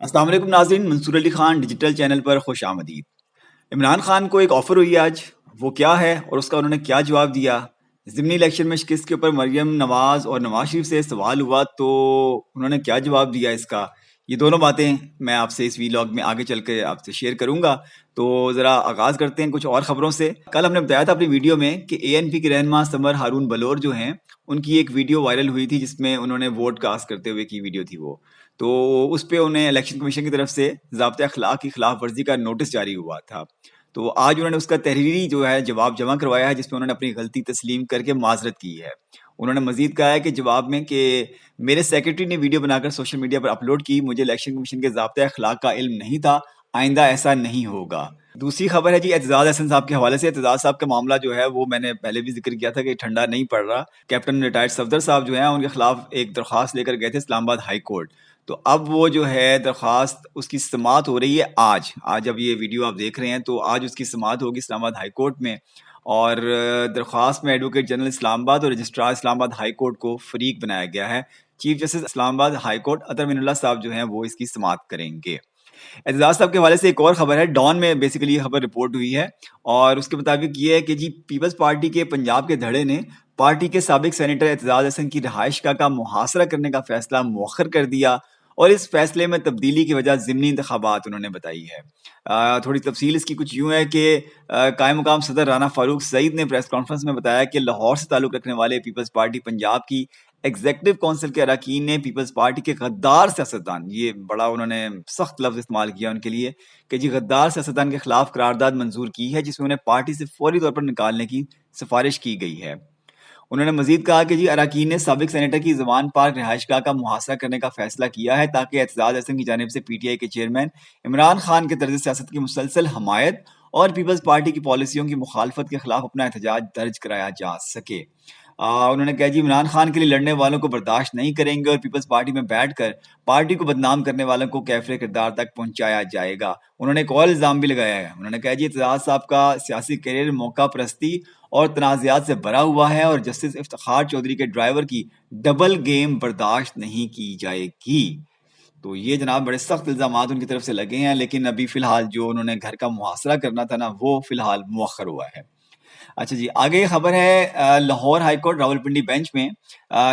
السلام علیکم ناظرین، منصور علی خان ڈیجیٹل چینل پر خوش آمدید۔ عمران خان کو ایک آفر ہوئی آج، وہ کیا ہے اور اس کا انہوں نے کیا جواب دیا؟ ضمنی الیکشن میں شکست کے اوپر مریم نواز اور نواز شریف سے سوال ہوا تو انہوں نے کیا جواب دیا اس کا، یہ دونوں باتیں میں آپ سے اس ویلاگ میں آگے چل کے آپ سے شیئر کروں گا۔ تو ذرا آغاز کرتے ہیں کچھ اور خبروں سے۔ کل ہم نے بتایا تھا اپنی ویڈیو میں کہ اے این پی کے رہنما سمر ہارون بلور جو ہیں، ان کی ایک ویڈیو وائرل ہوئی تھی جس میں انہوں نے ووٹ کاسٹ کرتے ہوئے کی ویڈیو تھی وہ، تو اس پہ انہیں الیکشن کمیشن کی طرف سے ضابطۂ اخلاق کی خلاف ورزی کا نوٹس جاری ہوا تھا۔ تو آج انہوں نے اس کا تحریری جو ہے جواب جمع کروایا ہے، جس میں انہوں نے اپنی غلطی تسلیم کر کے معذرت کی ہے۔ انہوں نے مزید کہا ہے کہ جواب میں کہ میرے سیکرٹری نے ویڈیو بنا کر سوشل میڈیا پر اپلوڈ کی، مجھے الیکشن کمیشن کے ضابطۂ اخلاق کا علم نہیں تھا، آئندہ ایسا نہیں ہوگا۔ دوسری خبر ہے جی اعتزاز احسن صاحب کے حوالے سے۔ اعتزاز صاحب کا معاملہ جو ہے وہ میں نے پہلے بھی ذکر کیا تھا کہ ٹھنڈا نہیں پڑ رہا۔ کیپٹن ریٹائرڈ صفدر صاحب جو ہیں ان کے خلاف ایک درخواست لے کر گئے تھے اسلام آباد ہائی کورٹ، تو اب وہ جو ہے درخواست اس کی سماعت ہو رہی ہے آج جب یہ ویڈیو آپ دیکھ رہے ہیں تو آج اس کی سماعت ہوگی اسلام آباد ہائی کورٹ میں، اور درخواست میں ایڈوکیٹ جنرل اسلام آباد اور رجسٹرار اسلام آباد ہائی کورٹ کو فریق بنایا گیا ہے۔ چیف جسٹس اسلام آباد ہائی کورٹ اطہر من اللہ صاحب جو ہیں وہ اس کی سماعت کریں گے۔ اعتزاز صاحب کے حوالے سے ایک اور خبر ہے، ڈان میں بیسیکلی یہ خبر رپورٹ ہوئی ہے، اور اس کے مطابق یہ ہے کہ جی پیپلز پارٹی کے پنجاب کے دھڑے نے پارٹی کے سابق سینیٹر اعتزاز احسن کی رہائش گاہ کا محاصرہ کرنے کا فیصلہ مؤخر کر دیا، اور اس فیصلے میں تبدیلی کی وجہ ضمنی انتخابات انہوں نے بتائی ہے۔ تھوڑی تفصیل اس کی کچھ یوں ہے کہ قائم مقام صدر رانا فاروق سعید نے پریس کانفرنس میں بتایا کہ لاہور سے تعلق رکھنے والے پیپلز پارٹی پنجاب کی ایگزیکٹو کونسل کے اراکین نے پیپلز پارٹی کے غدار سیاستدان، یہ بڑا انہوں نے سخت لفظ استعمال کیا ان کے لیے کہ جی غدار سیاستدان کے خلاف قرارداد منظور کی ہے، جس میں انہیں پارٹی سے فوری طور پر نکالنے کی سفارش کی گئی ہے۔ انہوں نے مزید کہا کہ جی اراکین نے سابق سینیٹر کی زمان پارک رہائش گاہ کا محاصرہ کرنے کا فیصلہ کیا ہے تاکہ اعتزاز احسن کی جانب سے پی ٹی آئی کے چیئرمین عمران خان کے طرز سیاست کی مسلسل حمایت اور پیپلز پارٹی کی پالیسیوں کی مخالفت کے خلاف اپنا احتجاج درج کرایا جا سکے۔ انہوں نے کہا جی عمران خان کے لیے لڑنے والوں کو برداشت نہیں کریں گے، اور پیپلز پارٹی میں بیٹھ کر پارٹی کو بدنام کرنے والوں کو کیفر کردار تک پہنچایا جائے گا۔ انہوں نے ایک اور الزام بھی لگایا ہے، انہوں نے کہا جی اعتزاز صاحب کا سیاسی کیریئر موقع پرستی اور تنازعات سے بھرا ہوا ہے، اور جسٹس افتخار چودھری کے ڈرائیور کی ڈبل گیم برداشت نہیں کی جائے گی۔ تو یہ جناب بڑے سخت الزامات ان کی طرف سے لگے ہیں، لیکن ابھی فی الحال جو انہوں نے گھر کا محاصرہ کرنا تھا نا وہ فی الحال مؤخر ہوا ہے۔ اچھا جی، آگے یہ خبر ہے Lahore high court Rawalpindi bench میں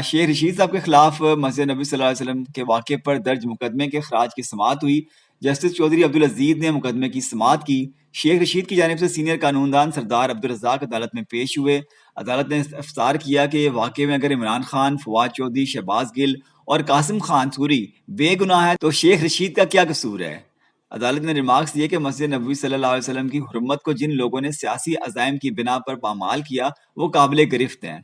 شیخ رشید صاحب کے خلاف مسجد نبی صلی اللہ علیہ وسلم کے واقعے پر درج مقدمے کے خراج کی سماعت ہوئی۔ جسٹس چودھری عبدالعزیز نے مقدمے کی سماعت کی۔ شیخ رشید کی جانب سے سینئر قانون دان سردار عبدالرزاق عدالت میں پیش ہوئے۔ عدالت نے افطار کیا کہ واقعے میں اگر عمران خان، فواد چودھری، شہباز گل اور قاسم خان سوری بے گناہ ہے تو شیخ رشید کا کیا قصور ہے؟ عدالت نے ریمارکس دیے کہ مسجد نبوی صلی اللہ علیہ وسلم کی حرمت کو جن لوگوں نے سیاسی عزائم کی بنا پر پامال کیا وہ قابل گرفت ہیں۔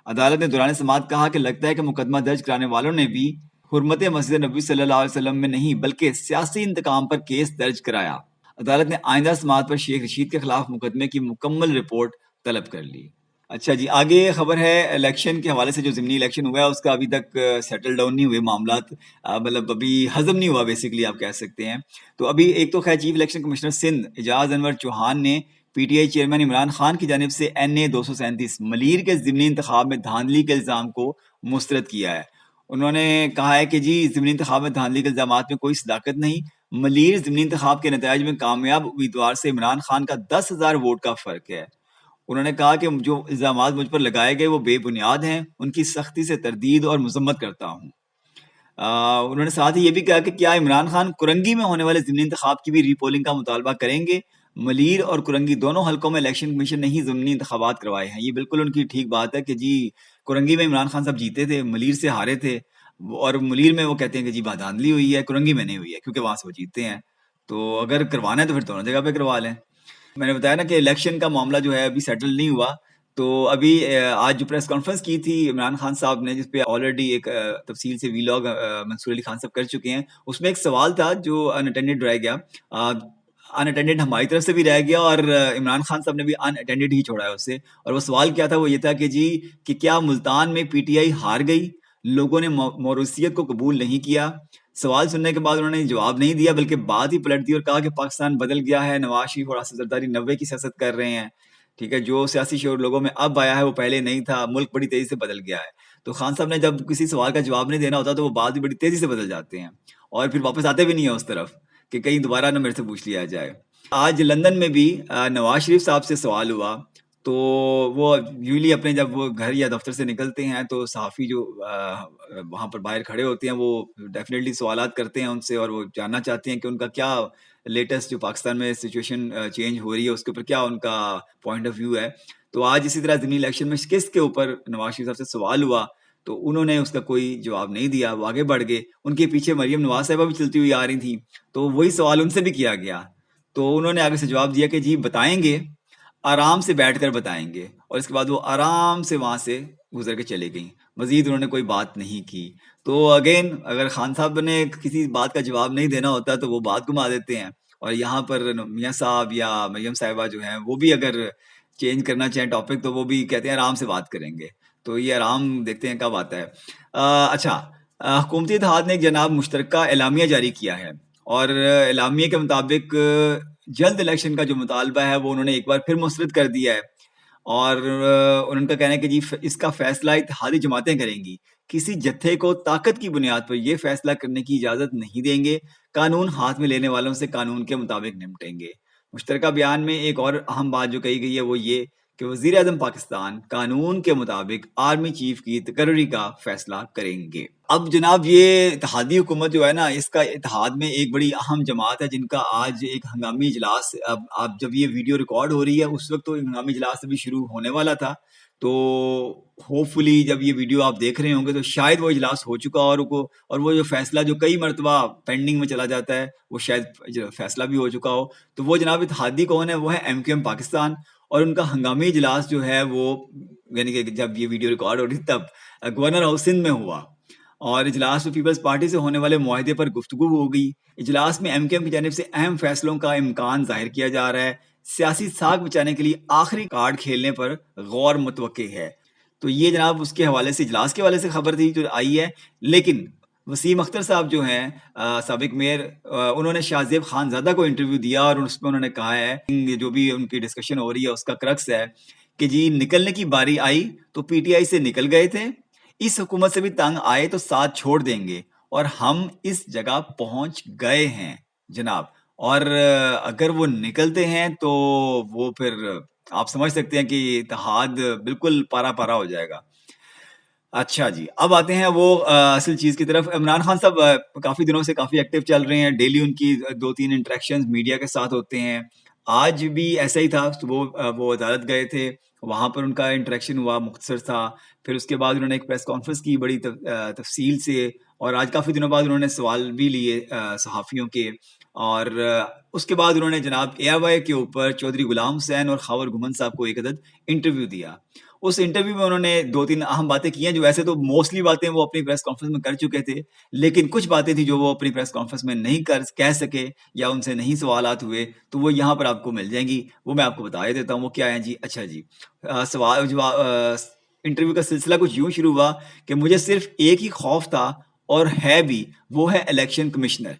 عدالت نے دوران سماعت کہا کہ لگتا ہے کہ مقدمہ درج کرانے والوں نے بھی حرمت مسجد نبوی صلی اللہ علیہ وسلم میں نہیں بلکہ سیاسی انتقام پر کیس درج کرایا۔ عدالت نے آئندہ سماعت پر شیخ رشید کے خلاف مقدمے کی مکمل رپورٹ طلب کر لی۔ اچھا جی، آگے خبر ہے الیکشن کے حوالے سے، جو ضمنی الیکشن ہوا ہے اس کا ابھی تک سیٹل ڈاؤن نہیں ہوئے معاملات، مطلب ابھی ہضم نہیں ہوا بیسیکلی آپ کہہ سکتے ہیں۔ تو ابھی ایک تو خیر چیف الیکشن کمشنر سندھ اعجاز انور چوہان نے P T I chairman Imran Khan کی جانب سے NA 237 ملیر کے ضمنی انتخاب میں دھاندلی کے الزام کو مسترد کیا ہے۔ انہوں نے کہا ہے کہ جی ضمنی انتخاب میں دھاندلی کے الزامات میں کوئی صداقت نہیں، ملیر ضمنی انتخاب کے نتائج میں کامیاب امیدوار سے عمران خان کا 10,000 ووٹ کا فرق ہے۔ انہوں نے کہا کہ جو الزامات مجھ پر لگائے گئے وہ بے بنیاد ہیں، ان کی سختی سے تردید اور مذمت کرتا ہوں۔ انہوں نے ساتھ ہی یہ بھی کہا کہ کیا عمران خان کرنگی میں ہونے والے ضمنی انتخاب کی بھی ری پولنگ کا مطالبہ کریں گے؟ ملیر اور کرنگی دونوں حلقوں میں الیکشن کمیشن نے ہی ضمنی انتخابات کروائے ہیں۔ یہ بالکل ان کی ٹھیک بات ہے کہ جی کرنگی میں عمران خان صاحب جیتے تھے، ملیر سے ہارے تھے، اور ملیر میں وہ کہتے ہیں کہ جی دھاندلی ہوئی ہے، کرنگی میں نہیں ہوئی ہے کیونکہ وہاں سے وہ جیتے ہیں۔ تو اگر کروانا ہے تو پھر دونوں جگہ پہ کروا لیں۔ میں نے بتایا نا کہ الیکشن کا معاملہ جو ہے ابھی سیٹل نہیں ہوا، تو ابھی آج جو پریس کانفرنس کی تھی عمران خان صاحب نے، جس پہ آلریڈی ایک تفصیل سے ویلاگ منصور علی خان صاحب کر چکے ہیں، اس میں ایک سوال تھا جو ان اٹینڈڈ رہ گیا، ان اٹینڈڈ ہماری طرف سے بھی رہ گیا اور عمران خان صاحب نے بھی ان اٹینڈڈ ہی چھوڑا ہے اسے، اور وہ سوال کیا تھا؟ وہ یہ تھا کہ جی کہ کیا ملتان میں پی ٹی آئی ہار گئی، لوگوں نے موروثیت کو قبول نہیں کیا؟ سوال سننے کے بعد انہوں نے جواب نہیں دیا بلکہ بات ہی پلٹ دی اور کہا کہ پاکستان بدل گیا ہے، نواز شریف اور آصف زرداری 90 کی سیاست کر رہے ہیں، ٹھیک ہے، جو سیاسی شعور لوگوں میں اب آیا ہے وہ پہلے نہیں تھا، ملک بڑی تیزی سے بدل گیا ہے۔ تو خان صاحب نے جب کسی سوال کا جواب نہیں دینا ہوتا تو وہ بات بھی بڑی تیزی سے بدل جاتے ہیں، اور پھر واپس آتے بھی نہیں ہیں اس طرف کہ کہیں دوبارہ نہ میرے سے پوچھ لیا جائے. آج لندن میں بھی نواز شریف صاحب سے سوال ہوا تو وہ یوزلی اپنے جب وہ گھر یا دفتر سے نکلتے ہیں تو صحافی جو وہاں پر باہر کھڑے ہوتے ہیں وہ ڈیفینیٹلی سوالات کرتے ہیں ان سے اور وہ جاننا چاہتے ہیں کہ ان کا کیا لیٹسٹ جو پاکستان میں سچویشن چینج ہو رہی ہے اس کے اوپر کیا ان کا پوائنٹ آف ویو ہے. تو آج اسی طرح ضمنی الیکشن میں شکست کے اوپر نواز شریف صاحب سے سوال ہوا تو انہوں نے اس کا کوئی جواب نہیں دیا, وہ آگے بڑھ گئے. ان کے پیچھے مریم نواز صاحبہ بھی چلتی ہوئی آ رہی تھیں تو وہی سوال ان سے بھی کیا گیا تو انہوں نے آگے سے جواب دیا کہ جی بتائیں گے, آرام سے بیٹھ کر بتائیں گے. اور اس کے بعد وہ آرام سے وہاں سے گزر کے چلے گئیں, مزید انہوں نے کوئی بات نہیں کی. تو اگین اگر خان صاحب نے کسی بات کا جواب نہیں دینا ہوتا تو وہ بات گھما دیتے ہیں, اور یہاں پر میاں صاحب یا مریم صاحبہ جو ہیں وہ بھی اگر چینج کرنا چاہیں ٹاپک تو وہ بھی کہتے ہیں آرام سے بات کریں گے. تو یہ آرام دیکھتے ہیں کب آتا ہے. اچھا, حکومتی اتحاد نے ایک جناب مشترکہ اعلامیہ جاری کیا ہے اور اعلامیہ کے مطابق جلد الیکشن کا جو مطالبہ ہے وہ انہوں نے ایک بار پھر مسترد کر دیا ہے. اور ان کا کہنا ہے کہ جی اس کا فیصلہ اتحادی جماعتیں کریں گی, کسی جتھے کو طاقت کی بنیاد پر یہ فیصلہ کرنے کی اجازت نہیں دیں گے, قانون ہاتھ میں لینے والوں سے قانون کے مطابق نمٹیں گے. مشترکہ بیان میں ایک اور اہم بات جو کہی گئی ہے وہ یہ کہ وزیر اعظم پاکستان قانون کے مطابق آرمی چیف کی تقرری کا فیصلہ کریں گے. اب جناب یہ اتحادی حکومت جو ہے نا, اس کا اتحاد میں ایک بڑی اہم جماعت ہے جن کا آج ایک ہنگامی اجلاس, اب جب یہ ویڈیو ریکارڈ ہو رہی ہے اس وقت تو ہنگامی اجلاس ابھی شروع ہونے والا تھا, تو ہوپ فلی جب یہ ویڈیو آپ دیکھ رہے ہوں گے تو شاید وہ اجلاس ہو چکا اور وہ جو فیصلہ جو کئی مرتبہ پینڈنگ میں چلا جاتا ہے وہ شاید فیصلہ بھی ہو چکا ہو. تو وہ جناب اتحادی کون ہے, وہ ہے ایم کیو ایم پاکستان, اور ان کا ہنگامی اجلاس جو ہے وہ یعنی کہ جب یہ ویڈیو ریکارڈ ہو رہی تب گورنر ہاؤس سندھ میں ہوا, اور اجلاس میں پیپلز پارٹی سے ہونے والے معاہدے پر گفتگو ہو گئی. اجلاس میں ایم کیو ایم کی جانب سے اہم فیصلوں کا امکان ظاہر کیا جا رہا ہے. سیاسی ساکھ بچانے کے لیے آخری کارڈ کھیلنے پر غور متوقع ہے. تو یہ جناب اس کے حوالے سے اجلاس کے حوالے سے خبر تھی جو آئی ہے. لیکن وسیم اختر صاحب جو ہیں سابق میئر, انہوں نے شاہ زیب خان زادہ کو انٹرویو دیا اور اس میں انہوں نے کہا ہے جو بھی ان کی ڈسکشن ہو رہی ہے اس کا کرکس ہے کہ جی نکلنے کی باری آئی تو پی ٹی آئی سے نکل گئے تھے, اس حکومت سے بھی تنگ آئے تو ساتھ چھوڑ دیں گے, اور ہم اس جگہ پہنچ گئے ہیں جناب. اور اگر وہ نکلتے ہیں تو وہ پھر آپ سمجھ سکتے ہیں کہ اتحاد بالکل پارا پارا ہو جائے گا. اچھا جی, اب آتے ہیں وہ اصل چیز کی طرف. عمران خان صاحب کافی دنوں سے کافی ایکٹیو چل رہے ہیں, ڈیلی ان کی 2-3 انٹریکشنز میڈیا کے ساتھ ہوتے ہیں. آج بھی ایسا ہی تھا, وہ عدالت گئے تھے, وہاں پر ان کا انٹریکشن ہوا, مختصر تھا. پھر اس کے بعد انہوں نے ایک پریس کانفرنس کی بڑی تفصیل سے, اور آج کافی دنوں بعد انہوں نے سوال بھی لیے صحافیوں کے. اور اس کے بعد انہوں نے جناب اے آئی وائی کے اوپر چودھری غلام حسین اور خاور گھمن صاحب کو ایک عدد انٹرویو دیا. اس انٹرویو میں انہوں نے 2-3 اہم باتیں کی ہیں جو ویسے تو موسٹلی باتیں وہ اپنی پریس کانفرنس میں کر چکے تھے, لیکن کچھ باتیں تھیں جو وہ اپنی پریس کانفرنس میں نہیں کہہ سکے یا ان سے نہیں سوالات ہوئے, تو وہ یہاں پر آپ کو مل جائیں گی. وہ میں آپ کو بتا دیتا ہوں وہ کیا ہیں جی. اچھا جی, سوال انٹرویو کا سلسلہ کچھ یوں شروع ہوا کہ مجھے صرف ایک ہی خوف تھا اور ہے بھی, وہ ہے الیکشن کمشنر,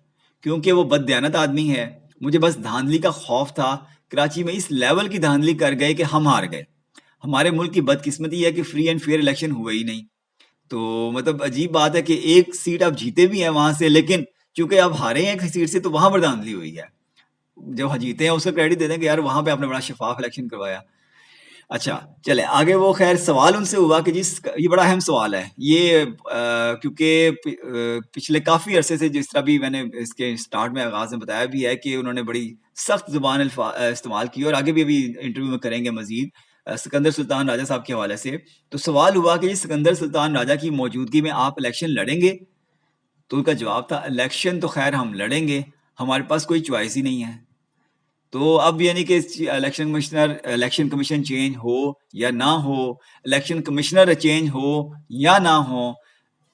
کیونکہ وہ بد دیانت آدمی ہے. مجھے بس دھاندلی کا خوف تھا. کراچی میں اس لیول کی دھاندلی کر گئے کہ ہم ہار گئے. ہمارے ملک کی بدقسمتی ہے کہ فری اینڈ فیئر الیکشن ہوئے ہی نہیں. تو مطلب عجیب بات ہے کہ ایک سیٹ آپ جیتے بھی ہیں وہاں سے, لیکن چونکہ آپ ہارے ہیں ایک سیٹ سے تو وہاں پر دھاندلی ہوئی ہے. جب جیتے ہیں اس کا کریڈٹ دے دیں کہ یار وہاں پہ آپ نے بڑا شفاف الیکشن کروایا. اچھا چلے آگے. وہ خیر سوال ان سے ہوا کہ جس یہ بڑا اہم سوال ہے یہ, کیونکہ پچھلے کافی عرصے سے جس طرح بھی میں نے اس کے سٹارٹ میں آغاز میں بتایا بھی ہے کہ انہوں نے بڑی سخت زبان استعمال کی, اور آگے بھی ابھی انٹرویو میں کریں گے مزید سکندر سلطان راجہ صاحب کے حوالے سے. تو سوال ہوا کہ سکندر سلطان راجہ کی موجودگی میں آپ الیکشن لڑیں گے؟ تو ان کا جواب تھا الیکشن تو خیر ہم لڑیں گے, ہمارے پاس کوئی چوائس ہی نہیں ہے. تو اب یعنی کہ الیکشن کمیشن چینج ہو یا نہ ہو, الیکشن کمشنر چینج ہو یا نہ ہو,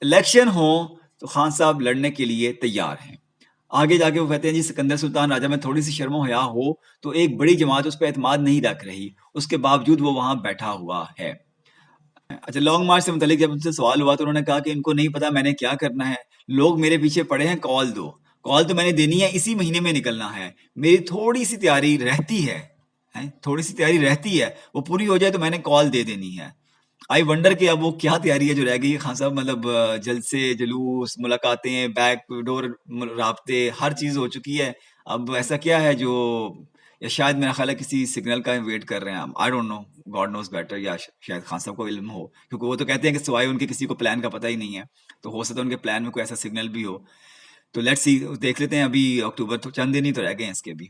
الیکشن ہو تو خان صاحب لڑنے کے لیے تیار ہیں. آگے جا کے وہ کہتے ہیں جی سکندر سلطان راجہ میں تھوڑی سی شرم و حیا ہو تو ایک بڑی جماعت اس پہ اعتماد نہیں رکھ رہی, اس کے باوجود وہ وہاں بیٹھا ہوا ہے. اچھا, لانگ مارچ سے متعلق جب ان سے سوال ہوا تو انہوں نے کہا کہ ان کو نہیں پتا میں نے کیا کرنا ہے, لوگ میرے پیچھے پڑے ہیں, کال دو. کال تو میں نے دینی ہے, اسی مہینے میں نکلنا ہے. میری تھوڑی سی تیاری رہتی ہے, وہ پوری ہو جائے تو میں نے کال دے دینی ہے. آئی ونڈر کہ اب وہ کیا تیاری ہے جو رہ گئی ہے خان صاحب. مطلب جلسے جلوس ملاقاتیں بیک ڈور رابطے ہر چیز ہو چکی ہے. اب ایسا کیا ہے جو یا شاید میرا خیال ہے کسی سگنل کا ویٹ کر رہے ہیں ہم. I don't know, God knows better. یا شاید خان صاحب کو علم ہو, کیونکہ وہ تو کہتے ہیں کہ سوائے ان کے کسی کو پلان کا پتہ ہی نہیں ہے. تو ہو سکتا ہے ان کے پلان میں کوئی ایسا سگنل بھی ہو. تو لیٹس سی, دیکھ لیتے ہیں. ابھی اکتوبر تو چند دن ہی تو رہ گئے ہیں اس کے. بھی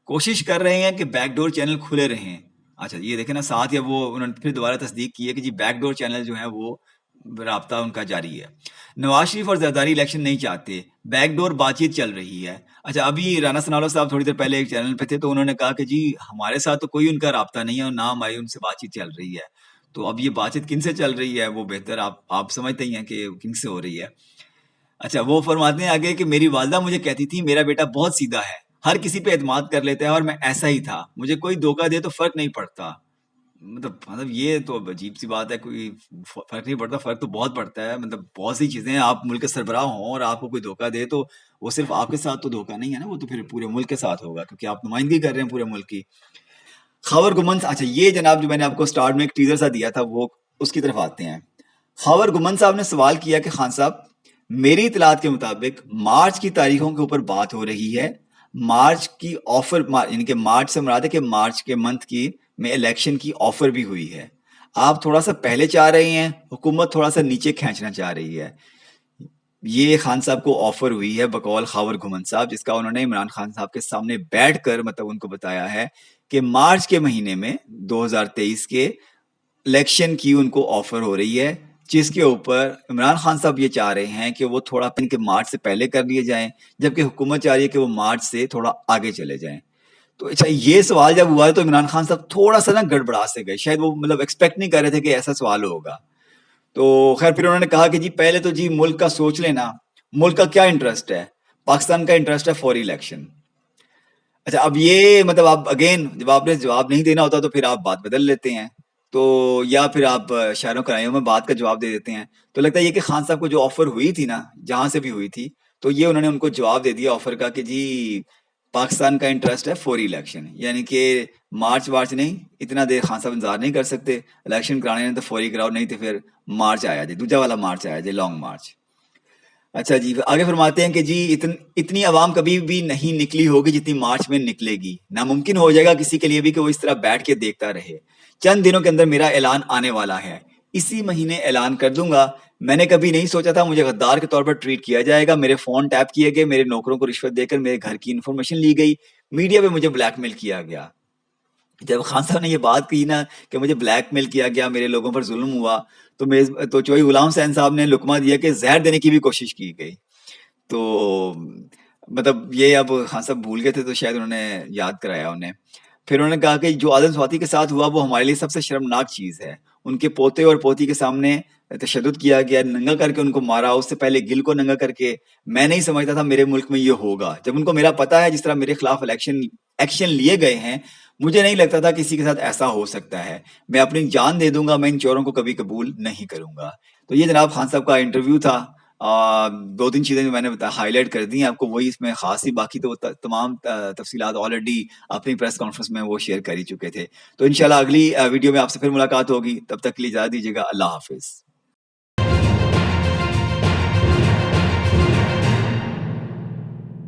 کوشش کر رہے ہیں کہ بیک ڈور چینل کھلے رہیں. اچھا یہ دیکھیں نا ساتھ ہی وہ انہوں نے پھر دوبارہ تصدیق کی ہے کہ جی بیک ڈور چینل جو ہیں وہ رابطہ ان کا جاری ہے. نواز شریف اور زرداری الیکشن نہیں چاہتے, بیک ڈور بات چیت چل رہی ہے. اچھا ابھی رانا ثناءاللہ صاحب تھوڑی دیر پہلے ایک چینل پہ تھے تو انہوں نے کہا کہ جی ہمارے ساتھ تو کوئی ان کا رابطہ نہیں ہے اور نہ ہماری ان سے بات چیت چل رہی ہے. تو اب یہ بات چیت کن سے چل رہی ہے وہ بہتر آپ سمجھتے ہی ہیں کہ کن سے ہو رہی ہے. اچھا وہ فرماتے ہیں آگے کہ میری والدہ مجھے کہتی تھی میرا بیٹا بہت سیدھا ہے, ہر کسی پہ اعتماد کر لیتا ہے اور میں ایسا ہی تھا, مجھے کوئی دھوکہ دے تو فرق نہیں پڑتا. مطلب یہ تو عجیب سی بات ہے. کوئی فرق نہیں پڑتا, فرق تو بہت پڑتا ہے. مطلب بہت سی چیزیں ہیں, آپ ملک کے سربراہ ہوں اور آپ کو کوئی دھوکہ دے تو وہ صرف آپ کے ساتھ تو دھوکہ نہیں ہے نا, وہ تو پھر پورے ملک کے ساتھ ہوگا کیونکہ آپ نمائندگی کر رہے ہیں پورے ملک کی. خاور گمن. اچھا یہ جناب جو میں نے آپ کو سٹارٹ میں ایک ٹیزر سا دیا تھا وہ اس کی طرف آتے ہیں. خاور گمن صاحب نے سوال کیا کہ خان صاحب میری اطلاعات کے مطابق مارچ کی تاریخوں کے اوپر بات ہو رہی ہے. مارچ کی آفر یعنی کہ مارچ سے مراد ہے کہ مارچ کے منتھ کی میں الیکشن کی آفر بھی ہوئی ہے. آپ تھوڑا سا پہلے چاہ رہے ہیں, حکومت تھوڑا سا نیچے کھینچنا چاہ رہی ہے. یہ خان صاحب کو آفر ہوئی ہے بقول خاور گمن صاحب, جس کا انہوں نے عمران خان صاحب کے سامنے بیٹھ کر مطلب ان کو بتایا ہے کہ مارچ کے مہینے میں 2023 کے الیکشن کی ان کو آفر ہو رہی ہے, جس کے اوپر عمران خان صاحب یہ چاہ رہے ہیں کہ وہ تھوڑا کہ مارچ سے پہلے کر لیے جائیں, جبکہ حکومت چاہ رہی ہے کہ وہ مارچ سے تھوڑا آگے چلے جائیں. تو اچھا یہ سوال جب ہوا ہے تو عمران خان صاحب تھوڑا سا نا گڑبڑا سے گئے, شاید وہ مطلب ایکسپیکٹ نہیں کر رہے تھے کہ ایسا سوال ہوگا. تو خیر پھر انہوں نے کہا کہ جی پہلے تو جی ملک کا سوچ لینا, ملک کا کیا انٹرسٹ ہے, پاکستان کا انٹرسٹ ہے فوری الیکشن. اچھا اب یہ مطلب آپ اگین جب آپ نے جواب نہیں دینا ہوتا تو پھر آپ بات بدل لیتے ہیں, تو یا پھر آپ شاعروں کرائیوں میں بات کا جواب دے دیتے ہیں. تو لگتا ہے یہ کہ خان صاحب کو جو آفر ہوئی تھی نا جہاں سے بھی ہوئی تھی, تو یہ انہوں نے ان کو جواب دے دیا آفر کا کہ جی پاکستان کا انٹرسٹ ہے فوری الیکشن, یعنی کہ مارچ نہیں, اتنا دیر خان صاحب انتظار نہیں کر سکتے, الیکشن کرانے تو فوری کراؤ, نہیں تو پھر مارچ آیا جائے, دوسرا والا مارچ آیا جائے, لانگ مارچ. اچھا جی آگے فرماتے ہیں کہ جی اتنی عوام کبھی بھی نہیں نکلی ہوگی جتنی مارچ میں نکلے گی. ناممکن ہو جائے گا کسی کے لیے بھی کہ وہ اس طرح بیٹھ کے دیکھتا رہے. چند دنوں کے اندر میرا اعلان آنے والا ہے, اسی مہینے اعلان کر دوں گا. میں نے کبھی نہیں سوچا تھا مجھے غدار کے طور پر ٹریٹ کیا جائے گا. میرے فون ٹیپ کیے گئے, میرے نوکروں کو رشوت دے کر میرے گھر کی انفارمیشن لی گئی, میڈیا پہ مجھے بلیک میل کیا گیا. جب خان صاحب نے یہ بات کی نا کہ مجھے بلیک میل کیا گیا, میرے لوگوں پر ظلم ہوا, تو چوہی غلام حسین صاحب نے لقمہ دیا کہ زہر دینے کی بھی کوشش کی گئی. تو مطلب یہ اب خان صاحب بھول گئے تھے تو شاید انہوں نے یاد کرایا انہیں. پھر انہوں نے کہا کہ جو آدم سواتی کے ساتھ ہوا وہ ہمارے لیے سب سے شرمناک چیز ہے. ان کے پوتے اور پوتی کے سامنے تشدد کیا گیا, ننگا کر کے ان کو مارا, اس سے پہلے گل کو ننگا کر کے. میں نہیں سمجھتا تھا میرے ملک میں یہ ہوگا. جب ان کو میرا پتا ہے جس طرح میرے خلاف ایکشن لیے گئے ہیں, مجھے نہیں لگتا تھا کسی کے ساتھ ایسا ہو سکتا ہے. میں اپنی جان دے دوں گا, میں ان چوروں کو کبھی قبول نہیں کروں گا. تو یہ جناب خان صاحب کا انٹرویو تھا. دو تین چیزیں جو میں نے ہائی لائٹ کر دی ہیں آپ کو, وہی اس میں خاص ہی, باقی تو تمام تفصیلات آلریڈی اپنی پریس کانفرنس میں وہ شیئر کر ہی چکے تھے. تو انشاءاللہ اگلی ویڈیو میں آپ سے پھر ملاقات ہوگی, تب تک کے لیے اجازت دیجیے گا. اللہ حافظ.